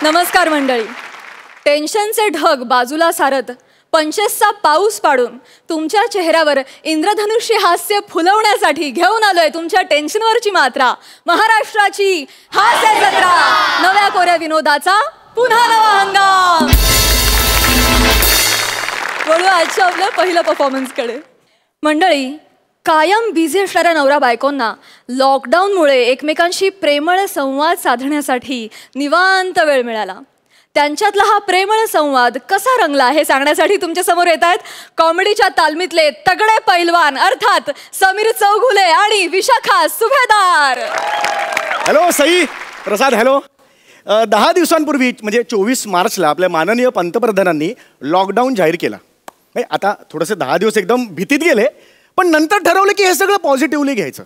नमस्कार मंडळी. टेन्शनचे ढग बाजूला सारत पंचेसचा पाऊस पाडून तुमच्या चेहऱ्यावर इंद्रधनुष्य हास्य फुलवण्यासाठी घेऊन आलोय तुमच्या टेन्शनवरची मात्रा. महाराष्ट्राची हास्य जत्रा, नव्या कोऱ्या विनोदाचा पुन्हा नवा हंगाम. वळू आजच्या आपल्या पहिल्या परफॉर्मन्सकडे. मंडळी, कायम बिझी असणाऱ्या नवरा बायकोंना लॉकडाऊनमुळे एकमेकांशी प्रेमळ संवाद साधण्यासाठी निवांत वेळ मिळाला. त्यांच्यातला हा प्रेमळ संवाद कसा रंगला हे सांगण्यासाठी तुमच्या समोर येत आहेत कॉमेडीच्या तालमीतले तगडे पैलवान अर्थात समीर चौगुले आणि विशाखा सुभेदार. हॅलो सई प्रसाद. हॅलो. 10 दिवसांपूर्वी म्हणजे 24 मार्चला आपल्या माननीय पंतप्रधानांनी लॉकडाऊन जाहीर केला. नाही आता थोडेसे 10 दिवस एकदम भीतीत गेले, पण नंतर ठरवलं की हे सगळं पॉझिटिव्हली घ्यायचं.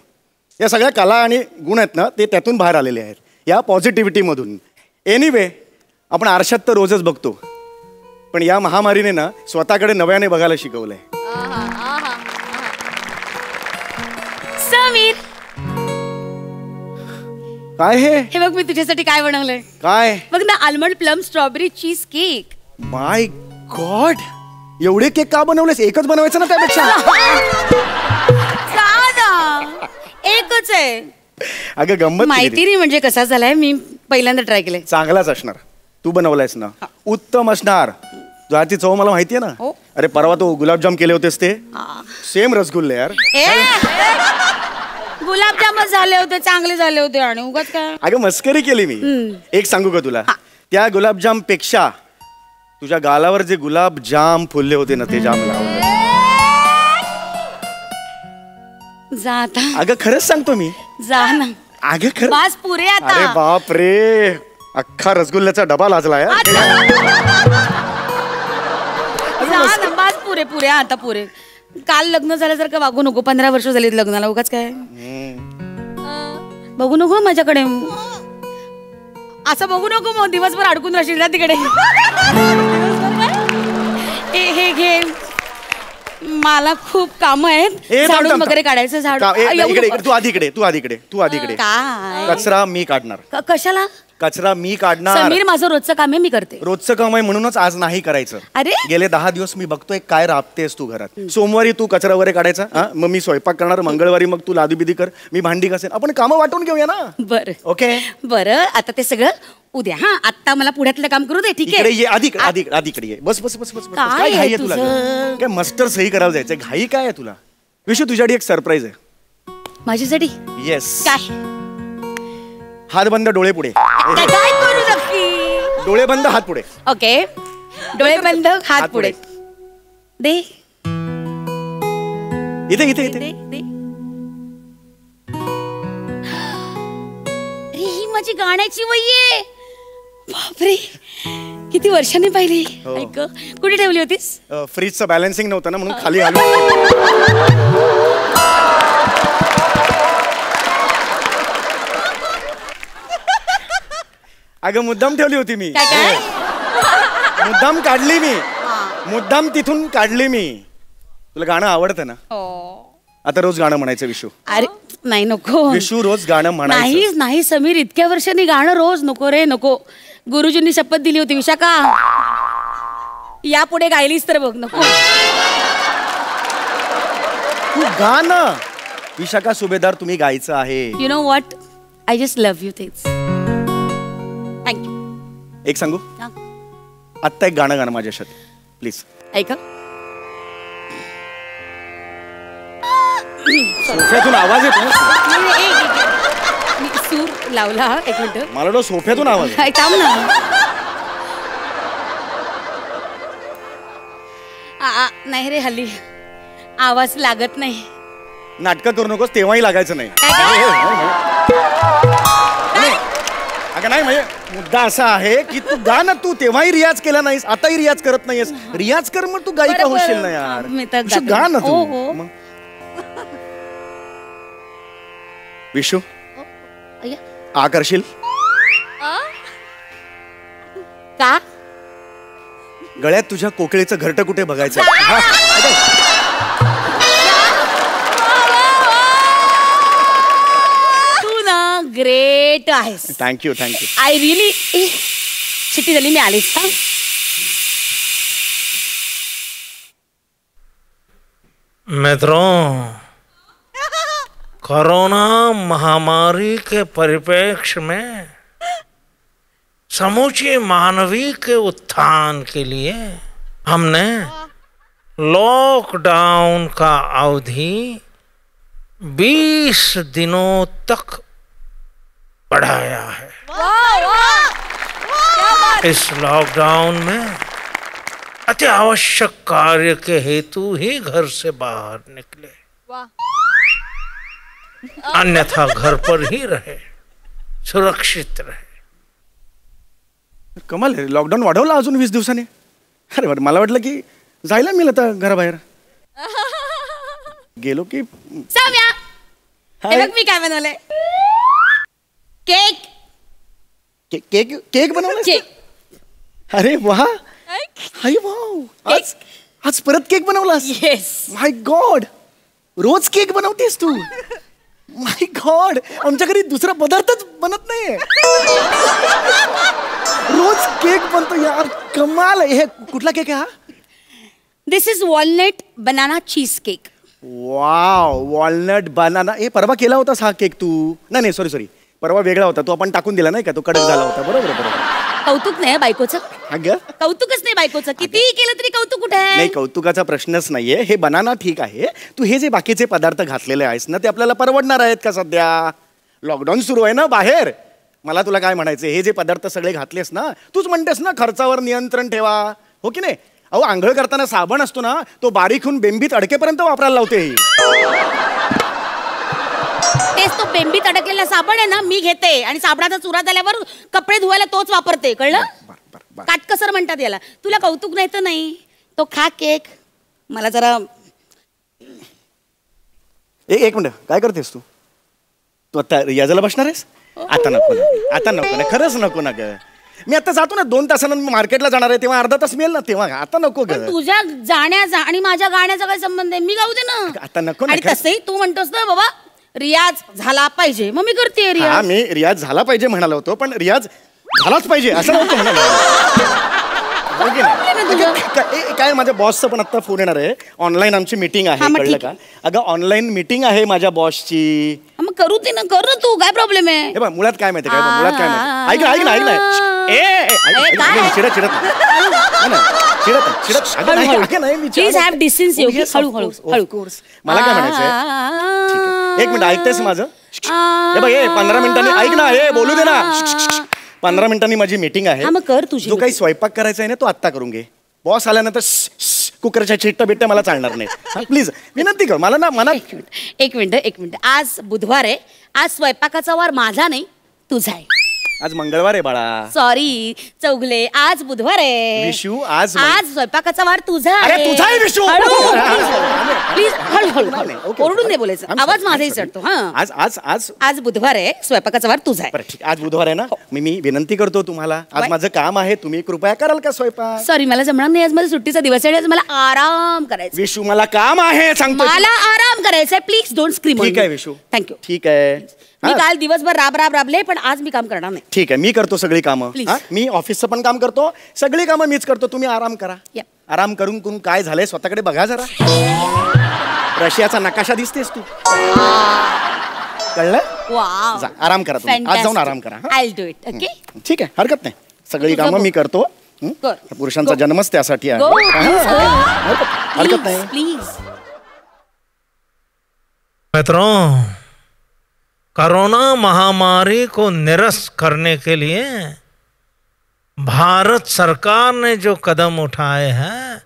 या सगळ्या कला आणि गुण आहेत ना ते त्यातून बाहेर आलेले आहेत या पॉझिटिव्हिटीमधून. एनिवे, आपण आरशात तर रोजच बघतो, पण या महामारीने ना स्वतःकडे नव्याने बघायला शिकवलंय. समीर, काय हे बघ मी तुझ्यासाठी काय बनवलंय. काय बघ ना, almond plum strawberry cheese cake. My god, एवढे केक का बनवलेस? एकच बनवायचं ना त्यापेक्षा. एकच आहे. अगं गंमत माहिती नाही म्हणजे कसा झालाय, मी पहिल्यांदा ट्राय केलंय. चांगलाच असणार. तू बनवलायस ना, उत्तम असणार. तुझी चव मला माहितीये ना. अरे परवा तो गुलाबजाम केले होतेस ते सेम रसगुल्ले यार. गुलाबजामच झाले होते, चांगले झाले होते. आणि उगाच काय अगं मस्करी केली मी. एक सांगू का तुला, त्या गुलाबजाम पेक्षा तुझ्या गालावर जे गुलाबजाम फुलले होते ना ते जाम आवडले. जा आता. अगं खरंच सांगतो मी. जा ना. अगं खरं. बस पुरे आता. अरे बाप रे, अख्खा रसगुल्ल्याचा डबा लाजला यार. बस पुरे पुरे आता पुरे. काल लग्न झाल्यासारखं वागू नको. 15 वर्ष झालीत लग्नाला. उगाच काय बघू नको माझ्याकडे. असं बघू नको, मग दिवसभर अडकून राहशील ना तिकडे. हे घे, मला खूप काम आहेत. झाडून वगैरे काढायचं. तू आधीकडे. कचरा मी काढणार. कशाला? कचरा मी काढणार. समीर, माझं रोजचं काम आहे, मी करते. रोजचं काम आहे म्हणूनच आज नाही करायचं. अरे गेले 10 दिवस मी बघतोय काय राबतेस तू घरात. सोमवारी तू कचरा वगैरे काढायचा, मग मी स्वयंपाक करणार. मंगळवारी मग तू लादीबिदी कर, मी भांडी घासेन. आपण कामं वाटून घेऊया ना. बरं ओके. बरं, आता ते सगळं उद्या. हा, आता मला पुढ्यातलं काम करू दे. ठीक आहे. आधीकडे ये. बस बस बस बस. काय घाई आहे तुला? काय मस्टर सही करायला जायचंय? घाई काय आहे तुला? विशू, तुझ्यासाठी एक सरप्राईज आहे. माझ्यासाठी? येस. काय? हात बंद, डोळे पुढे. काय करू नक्की? डोळे बंद, हात पुढे. ओके, डोळे बंद, हात पुढे. दे इथे इथे इथे. अरे ही माझी गाण्याची वही आहे. बापरे, किती वर्षांनी पाहिली. ऐक, कुठे ठेवली होतीस? फ्रीजचं बॅलन्सिंग नव्हतं ना म्हणून खाली आलो. अगं मुद्दाम ठेवली होती मी. मुद्दाम काढली मी. मुद्दाम तिथून काढली मी. तुला गाणं आवडतं ना? आता रोज गाणं म्हणायचं विशू. अरे नाही, नको विशू, रोज गाणं म्हणायचं. नाही नाही समीर, इतक्या वर्षांनी गाणं रोज नको रे, नको. गुरुजींनी शपथ दिली होती. विशाखा, यापुढे गायलीस तर बघ. नको तू गाणं. विशाखा सुभेदार, तुम्ही गायचं आहे. You know what, I just love you. तेच. थँक्यू. एक सांगू, आत्ता एक गाणं गाणं माझ्यासाठी प्लीज. ऐका, सोफ्यातून आवाज येतो. मी सूर लावला. एक मिनिट. मला वाटलं सोफ्यातून आवाज. थांब ना. नाही रे, हल्ली आवाज लागत नाही. नाटकं करू नकोस, तेव्हाही लागायचं नाही. अगं नाही, म्हणजे मुद्दा असा आहे की तू गा ना. तू तेव्हाही रियाज केला नाहीस, आताही रियाज करत नाहीस. रियाज कर, मग तू गायिका होशील ना यार. गा ना तू. विशू, आ करशील का? गळ्यात तुझ्या कोकिळेचं घरटं कुठे बघायचं. तू ना ग्रेट आहेस. थँक्यू. आय रिअली शिट्टी झाली, मी आलीच. हा मित्रों, कोरोना महामारी के परिप्रेक्ष्य में समूचे मानवीय के उत्थान के लिए हमने लॉकडाउन का अवधि 20 दिनों तक बढ़ाया है. इस लॉकडाउन में अति आवश्यक कार्य के हेतु ही घर से बाहर निकले, अन्यथा घर पर ही रहे, सुरक्षित रहे. कमाल आहे, लॉकडाऊन वाढवला अजून 20 दिवसांनी. अरे बरं, मला वाटलं की जायला मिळेल आता घराबाहेर. गेलो की साव्या, हे हाय. बघ मी काय बनवलंय. केक. केक केक बनवला. केक. अरे वा, हाय वाव, आज आज परत केक बनवलास. येस. माय गॉड, रोज केक बनवतेस तू. माय गॉड, आमच्या घरी दुसरा पदार्थच बनत नाहीये. रोज केक बनतो यार, कमाल. हे कुठला केक आहे हा? This is walnut banana cheese cake. Wow, walnut banana. हे परवा केला होतास हा केक तू? नाही, सॉरी, परवा वेगळा होता तो, आपण टाकून दिला नाही का, तो कडक झाला होता. बरोबर. कौतुक नाही बायकोचं. अगं कौतुकच नाही बायकोचं. कितीही केलं तरी कौतुक कुठे आहे? नाही, कौतुकाचा प्रश्नच नाहीये. हे बनाना ठीक आहे, तू हे जे बाकीचे पदार्थ घातलेले आहेस ना, ते आपल्याला परवडणार आहेत का? सध्या लॉकडाऊन सुरू आहे ना बाहेर. मला तुला काय म्हणायचं, हे जे पदार्थ सगळे घातलेस ना, तूच म्हणतेस ना खर्चावर नियंत्रण ठेवा, हो की नाही? अहो, आंघोळ करताना साबण असतो ना, तो बारीक होऊन बेंबीत अडकेपर्यंत वापरायला लावते ही. तेच तो बेंबीत अडकलेला साबण आहे ना, मी घेते आणि साबणाचा चुरा झाल्यावर कपडे धुवायला तोच वापरते. कळलं? काटकसर म्हणतात याला. तुला कौतुक नाही तर नाही. तो खा केक. मला जरा एक मिनिट, काय करतेस तू? तू आता रियाजाला बसणार आहेस? आता नको ना, खरंच नको ना ग. मी आता जातो ना, 2 तासानंतर मार्केटला जाणार आहे, तेव्हा अर्धा तास मिळेल ना, तेव्हा आता नको ग. तुझ्या जाण्याचा आणि माझ्या गाण्याचा काय संबंध आहे? मी गाऊ दे ना. आता नको ना. आणि तसंही तू म्हणतोस ना बाबा रियाज झाला पाहिजे, मग मी करते हा, रियाज. मी रियाज झाला पाहिजे म्हणालो होतो, पण रियाज झालाच पाहिजे असं नव्हतं म्हणालो. काय, माझ्या बॉसचा पण आता फोन येणार आहे. ऑनलाईन आमची मीटिंग आहे, कळलं का? अगं, ऑनलाईन मीटिंग आहे माझ्या बॉसची. मग करू दे ना, कर ना तू, काय प्रॉब्लेम आहे? हे बघ, मुळात काय माहिती काय, मुळात काय माहिती, ऐक ना, प्लीज हॅव डिस्टन्स. हळू. मला काय म्हणायचंय, एक मिनिट ऐकतेस माझं? हे बघ, 15 मिनिटांनी ऐक ना, हे बोलू दे ना. 15 मिनिटांनी माझी मीटिंग आहे. मग कर तुझी. जो काही स्वयंपाक करायचा आहे ना, तो आत्ता करून घे. बॉस आल्यानंतर कुकरच्या चिट्ट बिट्ट मला चालणार नाही. प्लीज विनंती कर मला ना. मना एक मिनिट. आज बुधवार आहे. आज स्वयंपाकाचा वार माझा नाही, तुझा आहे. आज मंगळवार आहे बाळा. सॉरी चौगले, आज बुधवार आहे. विशू, आज स्वयंपाकाचा वार तुझा अरे, तुझा आहे विशू. प्लीज हळू. ओरडून नाही बोलायचं, आवाज माझाही चढतो. हा, आज बुधवार आहे, स्वयंपाकाचा वार तुझा आहे. ठीक, आज बुधवार आहे ना, मी विनंती करतो तुम्हाला, आज माझं काम आहे, तुम्ही कृपया कराल का स्वयंपाक? सॉरी, मला जमणार नाही. आज माझा सुट्टीचा दिवस आहे. आज मला आराम करायचा. विशू, मला काम आहे, सांगतो. मला आराम करायचा आहे. Please don't scream. ठीक आहे विशू, थँक्यू. ठीक आहे. मी काल दिवसभर राबले, पण आज मी काम करणार नाही. ठीक आहे, मी करतो सगळी कामं. मी ऑफिसचं पण काम करतो, सगळी कामं मीच करतो. तुम्ही आराम करा. आराम करून काय झालंय स्वतःकडे बघा जरा. रशियाचा नकाशा दिसतेस तू, कळलं? वाव, आराम करा तुम्ही. आज जाऊन आराम करा. I will do it. Okay, ठीक आहे, हरकत नाही. सगळी कामं मी करतो. पुरुषांचा जन्मच त्यासाठी आहे. हरकत नाही. प्लीज. मित्रों, कोरोना महामारी को निरस्त करने के लिए भारत सरकार ने जो कदम उठाए हैं,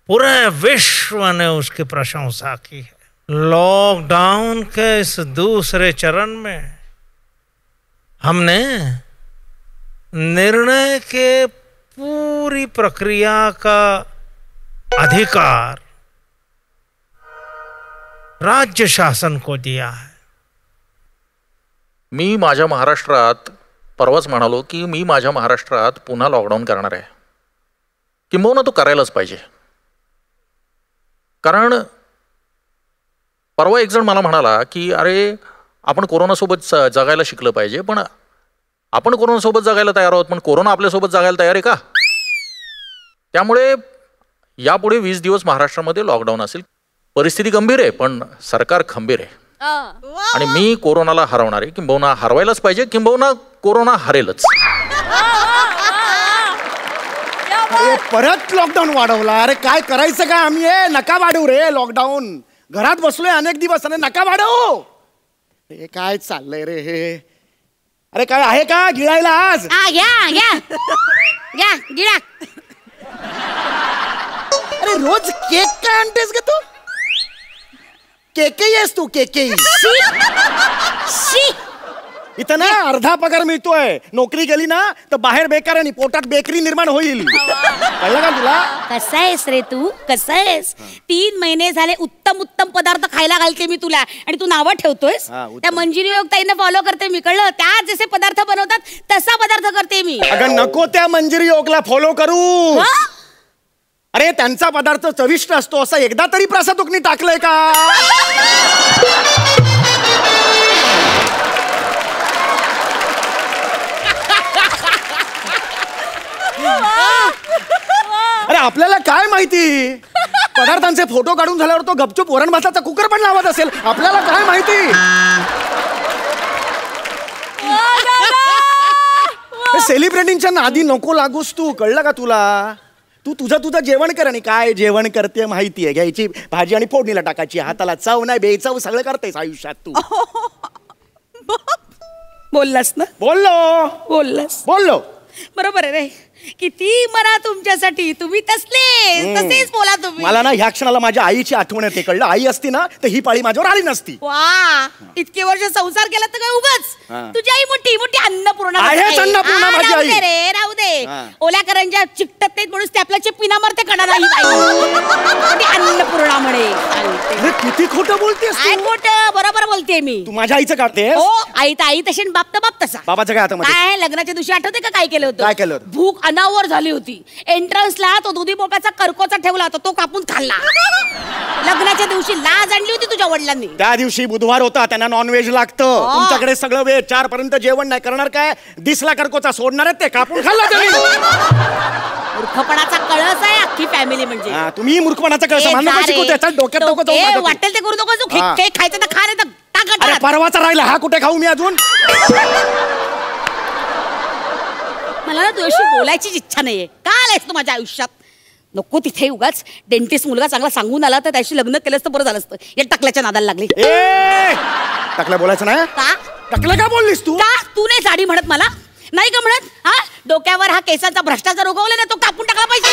पूरे विश्व ने उसकी प्रशंसा की है. लॉकडाउन के इस दूसरे चरण में हमने निर्णय के पूरी प्रक्रिया का अधिकार राज्य शासन को दिया है. मी माझ्या महाराष्ट्रात परवाच म्हणालो की मी माझ्या महाराष्ट्रात पुन्हा लॉकडाऊन करणार आहे. किंबहुना तो करायलाच पाहिजे. कारण परवा एक जण मला म्हणाला की अरे, आपण कोरोनासोबत जगायला शिकलं पाहिजे, पण आपण कोरोनासोबत जगायला तयार आहोत, पण कोरोना आपल्यासोबत जगायला तयार आहे का? त्यामुळे यापुढे 20 दिवस महाराष्ट्रामध्ये लॉकडाऊन असेल. परिस्थिती गंभीर आहे, पण सरकार खंबीर आहे. आणि मी कोरोनाला हरवणार आहे, किंबहुना हरवायलाच पाहिजे, किंबहुना कोरोना हरेलच. परत लॉकडाऊन वाढवला. अरे काय करायचं काय आम्ही? नका वाढवू रे लॉकडाऊन. घरात बसलोय अनेक दिवस आणि नका वाढवू. हे काय चाललंय रे हे? अरे काय आहे का गिळायला आज? गिळा. अरे रोज केक काय आणतेस ग तू? केकही आहेस तू? केकही इथं ना अर्धा पगार मिळतोय. नोकरी गेली ना तर बाहेर बेकार आणि पोटात बेकरी निर्माण होईल. कळलं का तुला? कसा आहेस रे तू? कसा आहेस? 3 महिने झाले उत्तम उत्तम पदार्थ खायला घालते मी तुला आणि तू नावं ठेवतोयस. त्या मंजिरी योगताईंना फॉलो करते मी. कळलं? त्या जसे पदार्थ बनवतात तसा पदार्थ करते मी. अगं नको त्या मंजिरी योगला फॉलो करू. अरे त्यांचा पदार्थ चविष्ट असतो असं एकदा तरी प्रसादुकनी टाकलंय का? अरे आपल्याला काय माहिती? पदार्थांचे फोटो काढून झाल्यावर तो गपचूप वरण भाताचा कुकर पण लावत असेल. आपल्याला काय माहिती? सेलिब्रिटींच्या नादी नको लागूस तू. कळलं का तुला? तू तुझं जेवण कर. आणि काय जेवण करते माहितीये? घ्यायची भाजी आणि फोडणीला टाकायची. हाताला चव नाही बेचव सगळं करतेस आयुष्यात तू. बोललास ना? बोललो. बरोबर आहे रे. किती मरा तुमच्यासाठी. तुम्ही तसेच बोला तुम्ही. मला ना ह्या क्षणाला माझ्या आईची आठवण येते. कळलं? आई असती ना तर ही पाळी माझ्यावर आली नसती. वा, इतके वर्ष संसार केला तर काय उगाच? तुझी आई मोठी अन्नपूर्णा आहेच. अन्नपूर्णा माझी आई. रे राहू दे. ओल्या करंज्या चिकटत नाहीत म्हणून स्टॅपलरचे पिना मारते कणा नाही. अन्नपूर्णा म्हणे. किती खोटं बोलतेस? काय खोटं? बरोबर बोलते मी. तू माझ्या आईचं काढते? हो, आई तर आई तशी बाप तर बाप तसा. बाबाचं काय आता? काय लग्नाच्या दिवशी आठवते का काय केलं होतं? काय केलं होतं? भूक अनावर झाली होती. एंट्रन्सला तो दुधी बोकाचा करकोचा ठेवला होता, तो कापून खाल्ला. लग्नाच्या दिवशी लाज आणली होती तुझ्या वडिलांनी. त्या दिवशी बुधवार होता, त्यांना नॉनव्हेज लागतं. तुमच्याकडे सगळं वेळ 4 पर्यंत जेवण नाही करणार. काय दिसला करकोचा सोडणार आहेत ते कापून खाल्ला त्यांनी. मूर्खपणाचा कळस आहे अख्खी फॅमिली. म्हणजे तुम्ही मूर्खपणाचा कळस त्याचा डोक्यात वाटेल ते करू नको. केक खायचं तर खा, नाही तर परवाचा राहिला हा कुठे खाऊ मी अजून? मला ना तुझ्याशी बोलायची इच्छा नाहीये. का आलायस तू माझ्या आयुष्यात? नको तिथे उगाच. डेंटिस्ट मुलगा चांगला सांगून आला तर त्याशी लग्न केलंस तर बरं झालं असतं. या टकल्याच्या नादाला लागली. टकल्या बोलायचं नाही का? टकलं का बोललीस तू? का तू नाही साडी म्हणत मला? नाही का म्हणत? हा, डोक्यावर हा केसांचा भ्रष्टाचार उगवला ना, तो कापून टाकला पाहिजे.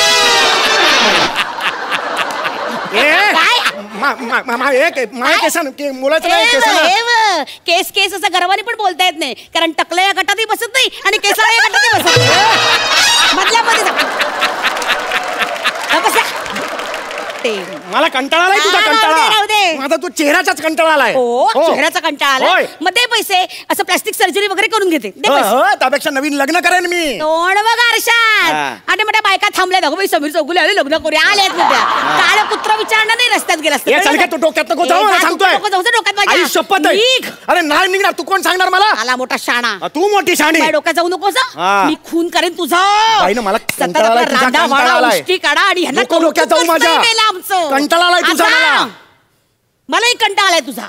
केस केस असं गर्वाने पण बोलता येत नाही, कारण टकल्या या गटातही बसत नाही आणि केसाला या गटातही बसत नाही. मधल्यामध्ये मला कंटाळा आलाय तुझा. कंटाळा माझा तू चेहऱ्याचाच कंटाळा आलाय. चेहऱ्याचा कंटाळा आलाय. मग दे पैसे. असं प्लास्टिक सर्जरी वगैरे करून घेते. त्यापेक्षा नवीन लग्न करेन मी. तोंड बघ आरशात. आणि मोठ्या बायका थांबल्या. दाखव समीर चौगुले आले लग्न करूया. आल्यात ना त्या. काळ कुत्र विचारणार नाही रस्त्यात गेला. तू डोक्यात नको जाऊ. सांगतोय आई शपथ आहे. अरे नाही निघणार. तू कोण सांगणार मला? आला मोठा शाणा. तू मोठी शाणी. डोक्यात जाऊ नकोस. मी खून करेन तुझा. मला काढा आणि ह्यांना डोक्यात जाऊ माझ्या. कंटाळा आलाय तुझा. मलाही कंटाळा आलाय तुझा.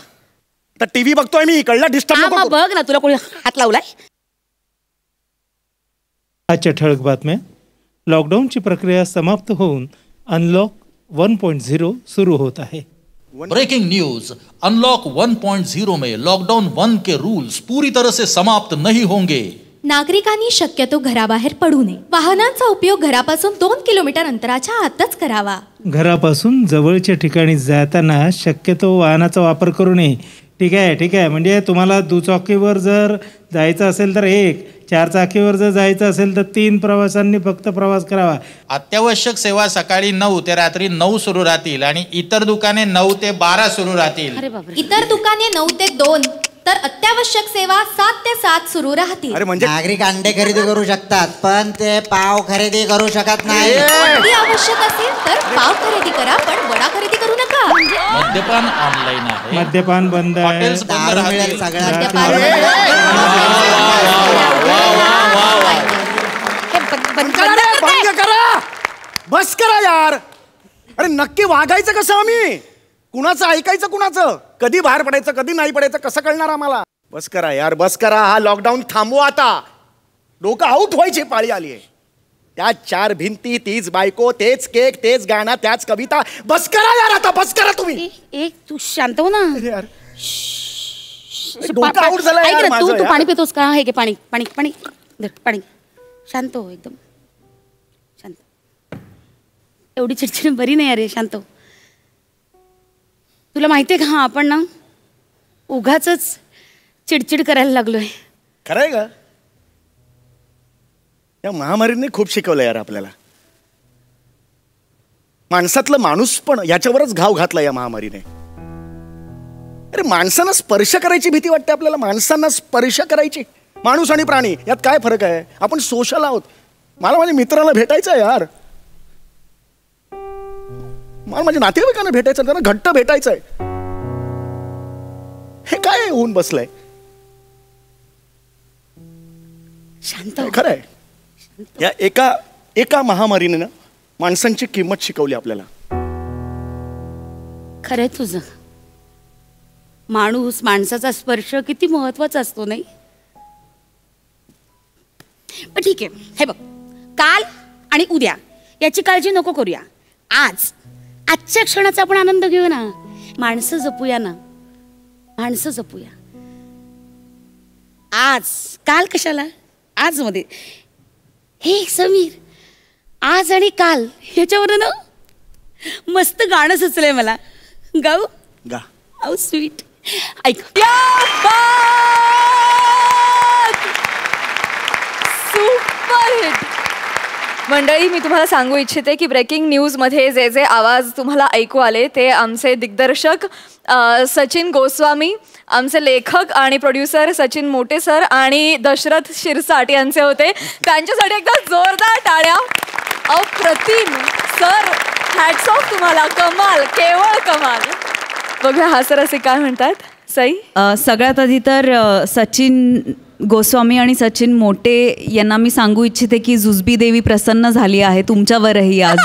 तर टीव्ही बघतोय मी. कळला? डिस्टर्ब नको बघ ना. तुला कोणी हात लावलाय? आजच्या ठळक बातम्या. लॉकडाऊनची प्रक्रिया समाप्त होऊन अनलॉक 1.0 सुरू होत आहे. Breaking news. अनलॉक 1.0 में लॉकडाउन 1 के रूल्स पूरी तरह से समाप्त नहीं होंगे. नागरिकांनी शक्यतो घराबाहेर पडू नये. वाहनांचा उपयोग घरापासून 2 किलोमीटर अंतराच्या आतच करावा. घरापासून जवळच्या ठिकाणी जाताना शक्यतो वाहनाचा वापर करू नये. ठीक आहे. म्हणजे तुम्हाला दुचाकीवर जर जायचं असेल तर 1, 4 चाकीवर जर जायचं असेल तर 3 प्रवाशांनी फक्त प्रवास करावा. अत्यावश्यक सेवा सकाळी 9 ते रात्री 9 सुरू राहतील आणि इतर दुकाने 9 ते 12 सुरू राहतील. इतर दुकाने 9 ते 2 तर अत्यावश्यक सेवा 7 ते 7 सुरू राहतील. अरे म्हणजे नागरिक अंडे खरेदी करू शकतात पण ते पाव खरेदी करू शकत नाही. अगदी आवश्यक असेल तर पाव खरेदी करा पण वडा खरेदी करू नका. मद्यपान ऑनलाईन आहे. मद्यपान बंद आहे. हॉटेल्स बंद दारू मिळेल राहतील. सगळ्यात. मद्यपान बंद करा, बस करा यार. अरे नक्की वागायचं कसं आम्ही? कुणाचं ऐकायचं कुणाचं? कधी बाहेर पडायचं कधी नाही पडायचं कसं कळणार आम्हाला? बस करा यार, बस करा. हा लॉकडाऊन थांबवा आता. लोक आऊट व्हायची पाळी आली आहे. त्या 4 भिंती, तीच बायको, तेच केक, तेच गाणं, त्याच कविता. बस करा यार आता, बस करा तुम्ही. एक तू शांत हो ना. यार डोकं आऊट झालं ऐक यार ना, तू माझं तू यार. पाणी पितोस का? हे घे पाणी पाणी पाणी धर, पाणी. शांत हो एकदम शांत. एवढी चिडचिड बरी नाही अरे. शांत हो. तुला माहितीये का आपण ना उगाचच चिडचिड करायला लागलोय. खरंय का? या महामारीने खूप शिकवलं यार आपल्याला. माणसातलं माणूस पण याच्यावरच घाव घातला या महामारीने. अरे माणसांना स्पर्श करायची भीती वाटते आपल्याला. माणसांना स्पर्श करायची. माणूस आणि प्राणी यात काय फरक आहे? आपण सोशल आहोत. मला माझ्या मित्राला भेटायचं आहे यार. मला माझ्या नातेवाईकांना भेटायचं, त्यांना घट्ट भेटायचंय. हे काय होऊन बसलंय? शांत हो. खरंय. या एका महामारीने ना माणसांची किंमत शिकवली आपल्याला. खरंय तुझं. माणसाचा स्पर्श किती महत्वाचा असतो नाही? पण ठीक आहे. हे बघ, काल आणि उद्या याची काळजी नको करूया. आजच्या क्षणाचा आपण आनंद घेऊ ना. माणसं जपूया ना. माणसं जपूया. आज काल कशाला? आज मध्ये हे समीर, आज आणि काल ह्याच्यावर ना मस्त गाणं सुचलंय मला. गाऊ गा. How sweet. ऐक. Super hit. मंडळी, मी तुम्हाला सांगू इच्छिते की ब्रेकिंग न्यूजमध्ये जे जे आवाज तुम्हाला ऐकू आले ते आमचे दिग्दर्शक सचिन गोस्वामी, आमचे लेखक आणि प्रोड्युसर सचिन मोटे सर आणि दशरथ शिरसाट यांचे होते. त्यांच्यासाठी एकदा जोरदार टाळ्या. अप्रतिम सर, हॅट्स ऑफ तुम्हाला. कमाल, केवळ कमाल. बघूया हा सर असे काय म्हणतात. सई, सगळ्यात आधी तर सचिन गोस्वामी आणि सचिन मोटे यांना मी सांगू इच्छिते की जुजबी देवी प्रसन्न झाली आहे तुमच्यावरही आज.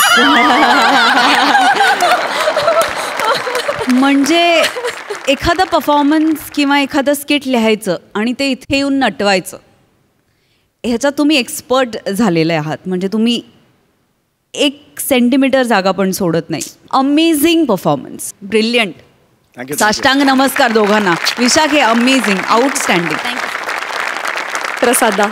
म्हणजे एखादा परफॉर्मन्स किंवा एखादं स्किट लिहायचं आणि ते इथे येऊन नटवायचं, ह्याच्यात तुम्ही एक्सपर्ट झालेले आहात. म्हणजे तुम्ही 1 सेंटीमीटर जागा पण सोडत नाही. Amazing performance, brilliant. साष्टांग नमस्कार दोघांना. विशाखे, अमेझिंग, आउटस्टँडिंग. प्रसादा,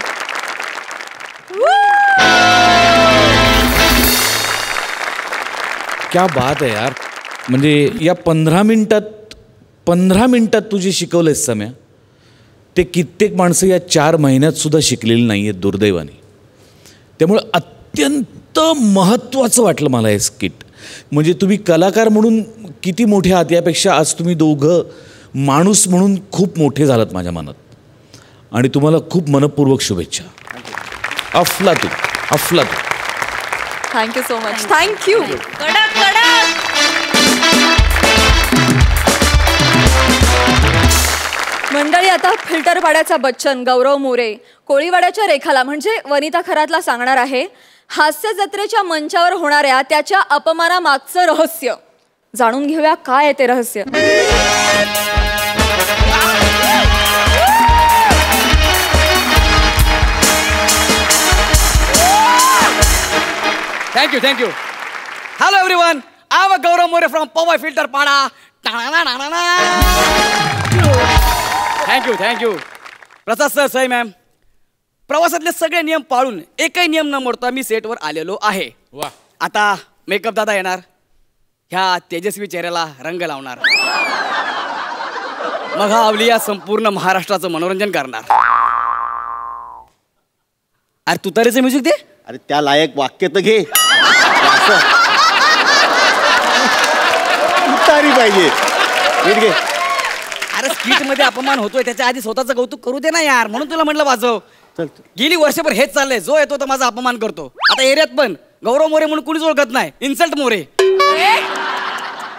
क्या बात आहे यार. म्हणजे या 15 मिनिटात तू जे शिकवलंयस सम्या, ते कित्येक माणसं या 4 महिन्यात सुद्धा शिकलेली नाही आहेत दुर्दैवाने. त्यामुळे अत्यंत महत्त्वाचं वाटलं मला हे स्किट. म्हणजे तुम्ही कलाकार म्हणून किती मोठे आहात यापेक्षा आज तुम्ही दोघं माणूस म्हणून खूप मोठे झालात माझ्या मनात. आणि तुम्हाला खूप मनपूर्वक शुभेच्छा. अफलातून. Thank you so much. थँक्यू. कडक कडक. मंडळी, आता फिल्टर पाड्याचा बच्चन गौरव मोरे कोळीवाड्याच्या रेखाला म्हणजे वनिता खरातला सांगणार आहे हास्य जत्रेच्या मंचावर होणाऱ्या त्याच्या अपमानामागचं रहस्य. जाणून घेऊया काय आहे ते रहस्य. Thank you. Hello everyone. I'm a Gaurav More from Powai Filter Pada. Thank you. Prasad sir, Sai ma'am, प्रवासातले सगळे नियम पाळून एकही नियम न मोडता मी सेटवर आलेलो आहे. वा. आता मेकअप दादा येणार, ह्या तेजस्वी चेहऱ्याला रंग लावणार, मग हा अवलिया संपूर्ण महाराष्ट्राचं मनोरंजन करणार. अरे तुतारीचं म्युझिक दे. अरे त्या लायक वाक्य तर घे. तुतारी पाहिजे. नीट घे. अरे स्किट मध्ये अपमान होतोय त्याच्या आधी स्वतःचं कौतुक करू दे ना यार, म्हणून तुला म्हटलं वाजव. गेली वर्षभर हेच चाललंय, जो येतो तो माझा अपमान करतो. आता एरियात पण गौरव मोरे म्हणून कुणीच ओळखत नाही, इन्सल्ट मोरे.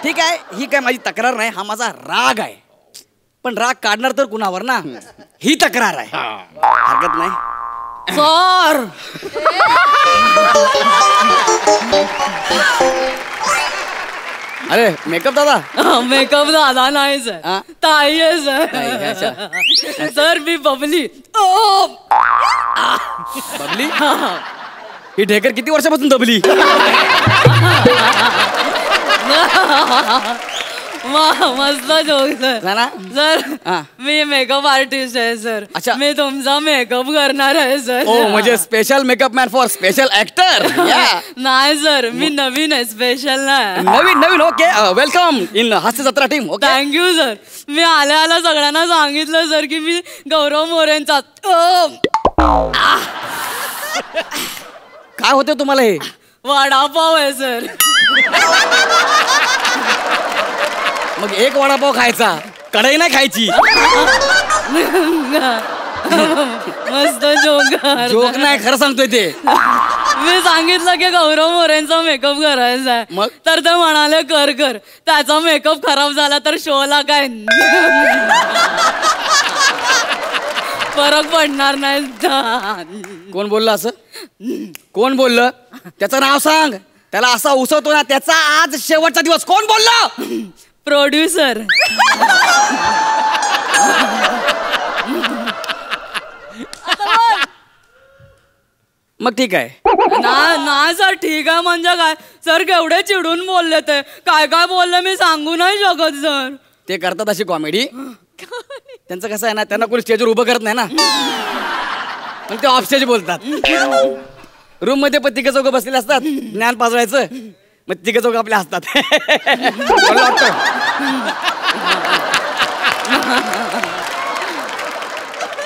ठीक आहे, ही काय माझी तक्रार नाही, हा माझा राग आहे. पण राग काढणार तर कुणावर ना, ही तक्रार आहे. हरकत नाही सर. अरे मेकअप दादा. मेकअप दादा नाही सर, ताई आहे सर. सर मी बबली. बबली ही ढेकर किती वर्षापासून दबली? मस्त जोक सर. सर मी मेकअप आर्टिस्ट आहे सर. अच्छा, मी तुमचा मेकअप करणार आहे सर. ओ म्हणजे special makeup man for special actor. नाही सर, मी नवीन आहे, स्पेशल नाही. नवीन okay. Welcome in Hasya Jatra team. Okay thank you sir. मी आल्या सगळ्यांना सांगितलं सर की मी गौरव मोरेंचा. काय होते तुम्हाला हे? वडापाव आहे सर. मग एक वडापाव खायचा, कढई नाही खायची. मस्त जोक नाही, खरं सांगतोय ते. मी सांगितलं की गौरव मोरेंचा मेकअप करायचा आहे, मग तर ते म्हणाले कर कर. त्याचा मेकअप खराब झाला तर शोला काय फरक पडणार नाही. कोण बोललं असं? कोण बोललं? त्याचं नाव सांग. त्याला असा उसवतो ना, त्याचा आज शेवटचा दिवस. कोण बोललं? प्रोड्युसर. मग ठीक आहे ना सर. ठीक आहे म्हणजे काय सर? केवढे चिडून बोलले ते. काय काय बोलले मी सांगू नाही शकत सर. ते करतात अशी कॉमेडी. त्यांचं कसं आहे ना, त्यांना कोणी स्टेजवर उभं करत नाही ना, पण ते ऑफ स्टेज बोलतात. रूम मध्ये पण तिघं चौघं बसलेले असतात, ज्ञान पाजवायचं, मग तिघं चौघं आपले असतात.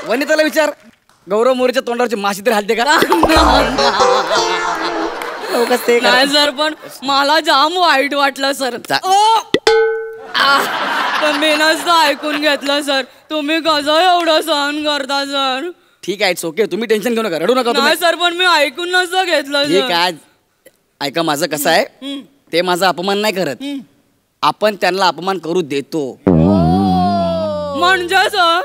वनिताला विचार, गौरव मोरेच्या तोंडावरची माशी तरी हलते का? नाही सर, पण मला जाम वाईट वाटलं सर. पण मी नसतं ऐकून घेतलं सर. तुम्ही कसं एवढं सहन करता सर? ठीक आहे, इट्स ओके. तुम्ही टेन्शन घेऊ नका, रडू नका. नाही सर, पण मी ऐकून नसतं घेतलं. ठीक आहे, ऐका माझं कसं आहे, ते माझा अपमान नाही करत, आपण त्यांना अपमान करू देतो. म्हणजे सर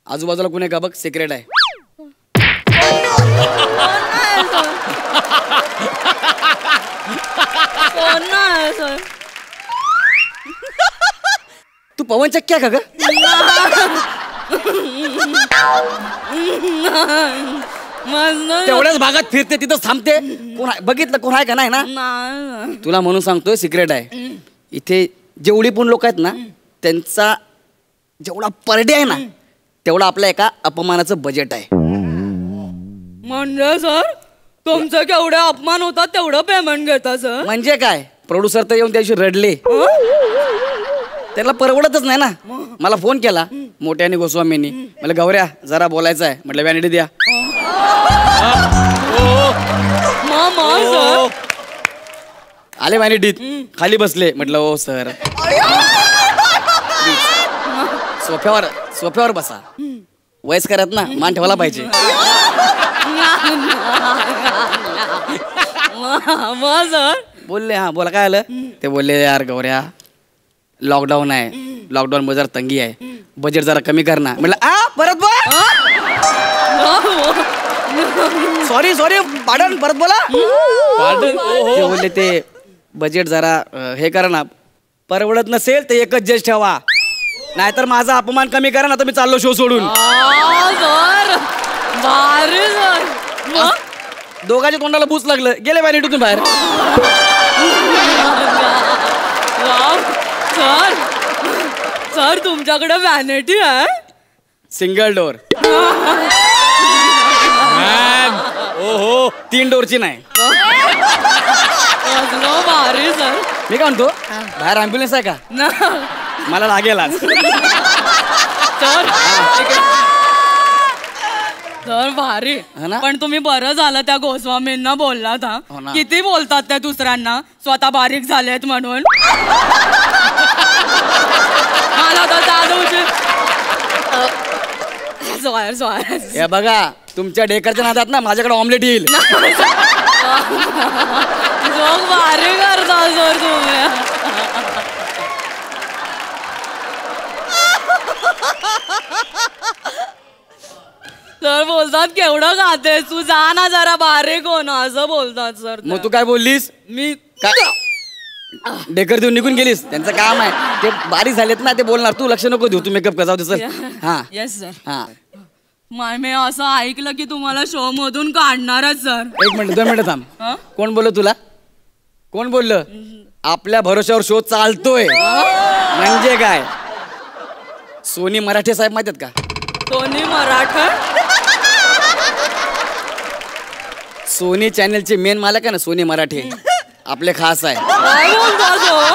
आजूबाजूला कुणी का बघ, सिक्रेट आहे. सर तू पवन चक्की आहे का ग? तेवढ्याच भागात फिरते, तिथं थांबते. कोण बघितलं? कोण आहे का नाही ना? तुला म्हणून सांगतोय, सिक्रेट आहे. इथे जेवढी पण लोक आहेत ना, त्यांचा जेवढा पर डे आहे ना, तेवढा आपल्या एका अपमानाचं बजेट आहे. म्हणजे सर तुमचं केवढे अपमान होतात तेवढं पेमेंट घेता सर? म्हणजे काय, प्रोड्युसर तर येऊन त्याशी रडले. त्याला परवडतच नाही ना. मला फोन केला मोठ्याने गोस्वामींनी, मला गौऱ्या जरा बोलायचं आहे. म्हटलं वॅनिटी द्या. आले वॅनिटीत, खाली बसले. म्हटलं ओ सर, सोफ्यावर बसा. वयस्कर आहेत ना, मान ठेवायला पाहिजे. बोलले हा बोला, काय आलं? ते बोलले यार गौऱ्या, लॉकडाऊन आहे, लॉकडाऊन मध्ये जरा तंगी आहे, बजेट जरा कमी कर ना. म्हटलं परत बोल. सॉरी पाडन, परत बोला. ते बोलले ते बजेट जरा हे करा ना, परवडत नसेल तर एकच जज ठेवा, नाहीतर माझा अपमान कमी करा ना, तर मी चाललो शो सोडून. दोघांच्या तोंडाला बूच लागलं, गेले व्हॅनिटीतून बाहेर. सर तुमच्याकडे व्हॅनिटी आहे? Single door. ओहो, 3 डोरची नाही. भारी सर. मी काय म्हणतो, बाहेर ॲम्ब्युलन्स आहे का? मला लागेल आज. सर भारी. पण तुम्ही बरं झालं त्या गोस्वामींना बोलला था. किती बोलतात त्या दुसऱ्यांना स्वतः बारीक झालेत म्हणून. मला तर सॉरी हे बघा तुमच्या डेकरच्या नादात ना माझ्याकडे ऑमलेट येईल. जोक भारी करता सर तुम्ही. सर बोलतात केवढं खातेस तू, जा ना जरा बारीक हो ना, असं बोलतात सर. मग तू काय बोललीस? मी काय डेकर देऊन निघून गेलीस? त्यांचं काम आहे ते बारीक झालेत ना, ते बोलणार. तू लक्ष नको देऊ, तू मेकअप कसा दिसल. हा येस सर. हा मी असं ऐकलं की तुम्हाला शो मधून काढणारच सर. 1 मिनिट 2 मिनिट थांब. कोण बोललं तुला? कोण बोललं? आपल्या भरोश्यावर शो चालतोय म्हणजे काय? सोनी मराठे साहेब माहिती आहेत का? सोनी मराठा? सोनी चॅनलचे मेन मालक आहे ना सोनी मराठे, आपले खास आहे. काय बोलता सर?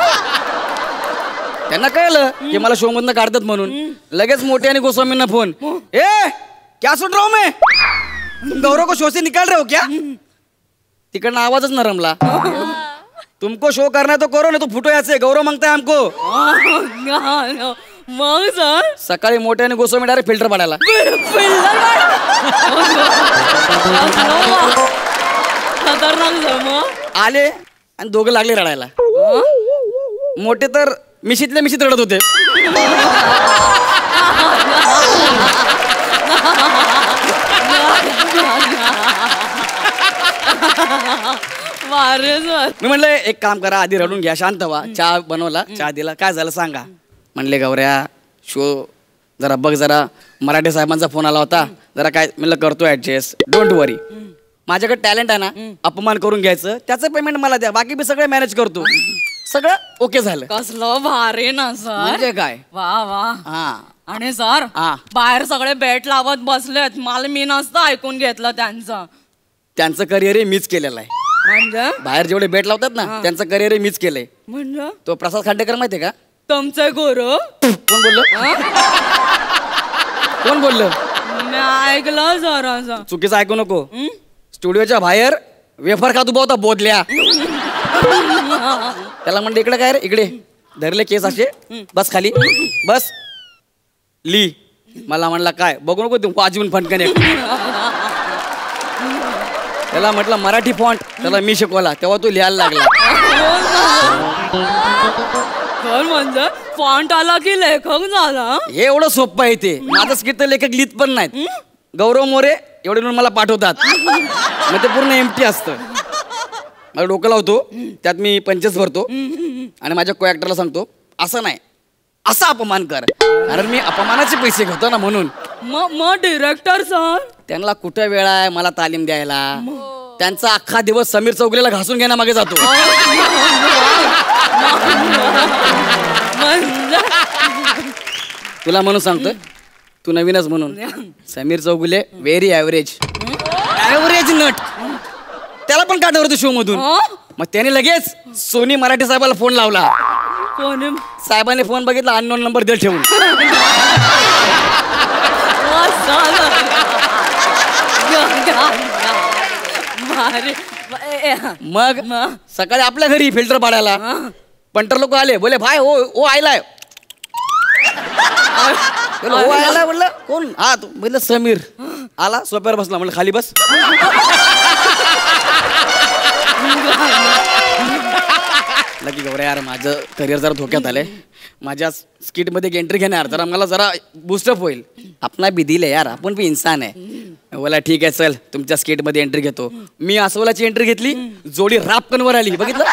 त्यांना कळलं की मला शो मधनं काढतात म्हणून लगेच मोठे आणि गोस्वामींना फोन. ए क्या सुन रहा हूं मैं, तुम गौरव को शो से निकाल रहे हो क्या? तिकडनं आवाजच न रमला. तुमको शो करना है तो करो, ना तो फुटो याचे. गौरव मांगताय हमको. मग सर सकाळी मोठे आणि गोस्वामी डायरेक्ट फिल्टर पाडायला. खतरनाक सर. मग आले आणि दोघं लागले रडायला. मोठे तर मिशीतल्या मिशीत रडत होते. मी म्हणलं एक काम करा, आधी रडून घ्या, शांत व्हा. चहा बनवला, चहा दिला. काय झालं सांगा. म्हणले गौऱ्या शो जरा बघ, जरा मराठे साहेबांचा फोन आला होता, जरा काय म्हणलं करतो ऍडजस्ट, डोंट वरी. माझ्याकडे टॅलेंट आहे ना, अपमान करून घ्यायचं, त्याचं पेमेंट मला द्या, बाकी मी सगळं मॅनेज करतो. सगळं ओके झालं. कसलं भारी ना सर. म्हणजे काय? वा वा. हा आणि सर बाहेर सगळे बेट लावत बसलेत, मला मी नसतं ऐकून घेतलं त्यांचं. त्यांचं करिअर मीच केलेलं आहे. म्हणजे बाहेर जेवढे बेट लावतात ना त्यांचं करिअर मीच केलंय. म्हणजे तो प्रसाद खांडेकर माहितीये का? तुमचे गुरु. कोण बोललं? कोण बोललं? मी ऐकलं जरा. चुकीचं ऐकू नको. स्टुडिओच्या बाहेर वेफर खात उभा होता बोधल्या. त्याला म्हणलं इकडे काय रे, इकडे धरले केस असे, बस खाली बस ली. मला म्हणला काय बघू नको तू आजीवन फंटकन. त्याला म्हटलं मराठी फॉन्ट, त्याला मी शिकवला, तेव्हा तू लिहायला लागला. म्हणजे फॉन्ट आला की लेखक झाला. हे एवढं सोपं आहे ते. माझं स्किट तर लेखक लिहित पण नाहीत. गौरव मोरे एवढे म्हणून मला पाठवतात, मग ते पूर्ण एम्प्टी असतं. मला डोकं लावतो, त्यात मी 25 भरतो आणि माझ्या को ऍक्टरला सांगतो असं नाही, असा अपमान कर, कारण मी अपमानाचे पैसे घेतो ना म्हणून. मग डिरेक्टर सर त्यांना कुठं वेळ आहे मला तालीम द्यायला. त्यांचा अख्खा दिवस समीर चौगुलेला घासून घेण्यामागे जातो. तुला म्हणून सांगतोय, तू नवीनच म्हणून. समीर चौगुले व्हेरी ॲव्हरेज नट. त्याला पण काढणार होतं शो मधून. मग त्याने लगेच सोनी मराठे साहेबाला फोन लावला. साहेबांनी फोन बघितला, अननोन नंबर दे ठेवून. मग सकाळी आपल्या घरी फिल्टर पाडायला पंटर लोक आले. बोले भाई ओ आयलाय. हो आयलाय म्हणलं कोण? हा तू म्हणलं समीर. आला सोप्यावर बसला, म्हणलं खाली बस. लकी गौऱ्या यार माझं करिअर जरा धोक्यात आलंय. माझ्या स्किट मध्ये एंट्री घेणार जरा मला जरा बूस्टअप होईल. आपण बी दिले यार, आपण बी इन्सान आहे. बोला ठीक आहे चल तुमच्या स्किट मध्ये एंट्री घेतो. मी अस्वलाची एंट्री घेतली, जोडी रापकनवर आली. बघितलं